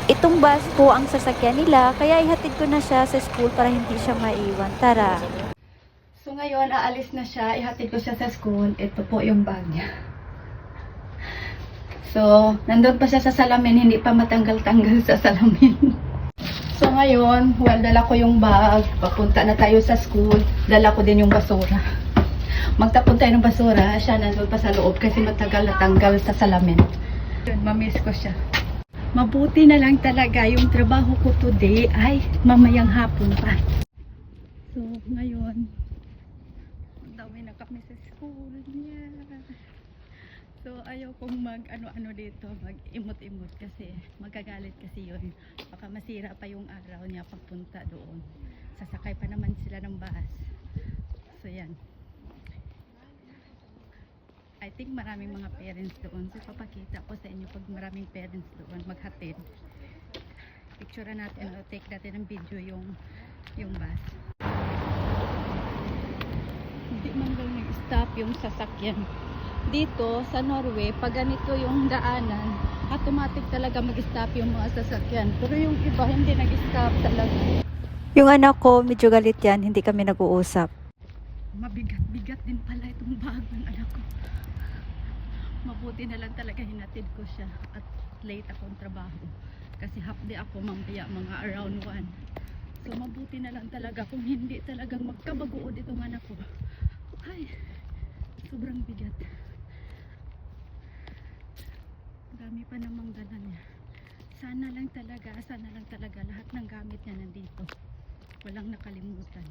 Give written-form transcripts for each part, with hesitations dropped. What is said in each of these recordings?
Itong bus po ang sasakyan nila, kaya ihatid ko na siya sa school para hindi siya maiwan. Tara! So ngayon, aalis na siya. Ihatid ko siya sa school. Ito po yung bag niya. So, nandun pa siya sa salamin. Hindi pa matanggal-tanggal sa salamin. So ngayon, well, dala ko yung bag. Papunta na tayo sa school. Dala ko din yung basura. Magtapon tayo ng basura. Siya nandun pa sa loob kasi matagal na tanggal sa salamin. Mamiss ko siya. Mabuti na lang talaga yung trabaho ko today ay mamayang hapon pa. So, ngayon, dawi na kami sa school niya. So, ayaw kong mag-ano-ano dito, mag-imot-imot kasi magagalit kasi yun. Baka masira pa yung araw niya pagpunta doon. Sasakay pa naman sila ng bus. So, yan. I think maraming mga parents doon. So, papakita ko sa inyo pag maraming parents doon maghatid. Picture natin o take natin ng video yung bus. Hindi man daw nag-stop yung sasakyan. Dito sa Norway, pag ganito yung daanan, automatic talaga mag-stop yung mga sasakyan. Pero yung iba hindi nag-stop talaga. Yung anak ko, medyo galit yan. Hindi kami nag-uusap. Mabigat-bigat din pala itong bag ng anak ko. Mabuti na lang talaga hinatid ko siya at late akong trabaho kasi half day ako mamaya mga around 1. So mabuti na lang talaga kung hindi talagang magkabagood itong anak ko. Ay, sobrang bigat. Dami pa namang dala niya. Sana lang talaga lahat ng gamit niya nandito. Walang nakalimutan.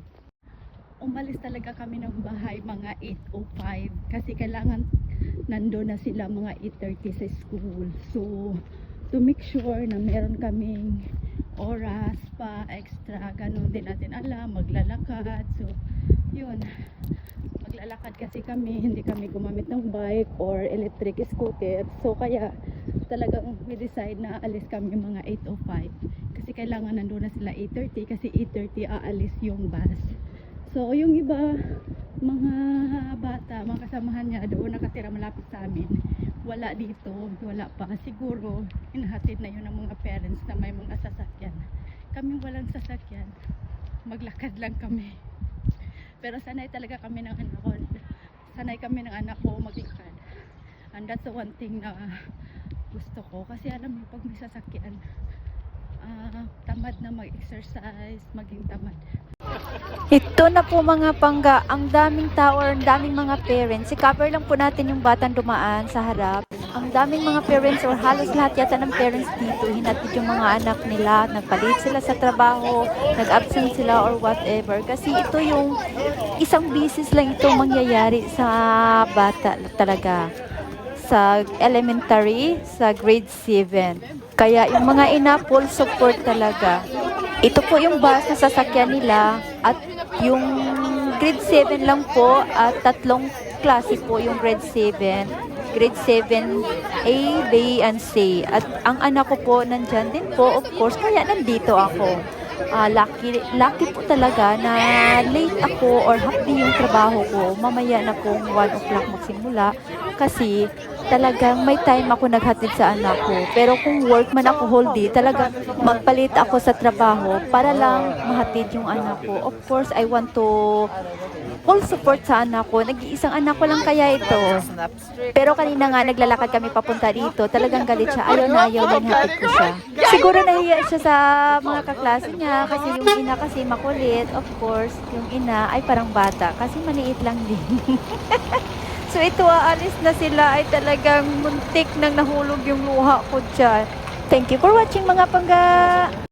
Umalis talaga kami ng bahay mga 8:05 kasi kailangan nando na sila mga 8:30 sa school. So, to make sure na meron kaming oras pa extra, ganun din natin alam, maglalakad. So, yun. Maglalakad kasi kami, hindi kami gumamit ng bike or electric scooter. So, kaya talagang we decide na aalis kami mga 8:05 kasi kailangan nando na sila 8:30 kasi 8:30 aalis yung bus. So, yung iba, mga bata, mga kasamahan niya, doon nakatira malapit sa amin. Wala dito, wala pa. Siguro, hinahatid na yun ng mga parents na may mga sasakyan. Kami walang sasakyan. Maglakad lang kami. Pero sanay talaga kami ng anak ko. Sanay kami ng anak ko maglakad. And that's the one thing na gusto ko. Kasi alam mo, pag may sasakyan, tamad na mag-exercise, maging tamad. Ito na po mga pangga, ang daming tower, ang daming mga parents. I-cover lang po natin yung batang dumaan sa harap. Ang daming mga parents or halos lahat yata ng parents dito. Hinatid yung mga anak nila, nagpalit sila sa trabaho, nag-absent sila or whatever. Kasi ito yung isang business lang ito mangyayari sa bata talaga. Sa elementary, sa grade 7. Kaya yung mga ina full support talaga. Ito po yung bus na sasakyan nila at yung grade 7 lang po at 3 klase po yung grade 7. Grade 7 A, B, and C. At ang anak ko po nandyan din po, of course, kaya nandito ako. Lucky po talaga na late ako or half day yung trabaho ko. Mamaya na pong 1 o'clock magsimula kasi talagang may time ako naghatid sa anak ko. Pero kung work man ako whole day, talagang magpalit ako sa trabaho para lang mahatid yung anak ko. Of course, I want to full support sa anak ko. Nag-iisang anak ko lang kaya ito. Pero kanina nga, naglalakad kami papunta dito. Talagang galit siya. Ayaw na hatid ko siya. Siguro nahiya siya sa mga kaklase niya kasi yung ina kasi makulit. Of course, yung ina ay parang bata kasi maliit lang din. So ito, aalis na sila ay talagang muntik nang nahulog yung luha ko dyan. Thank you for watching mga pangga!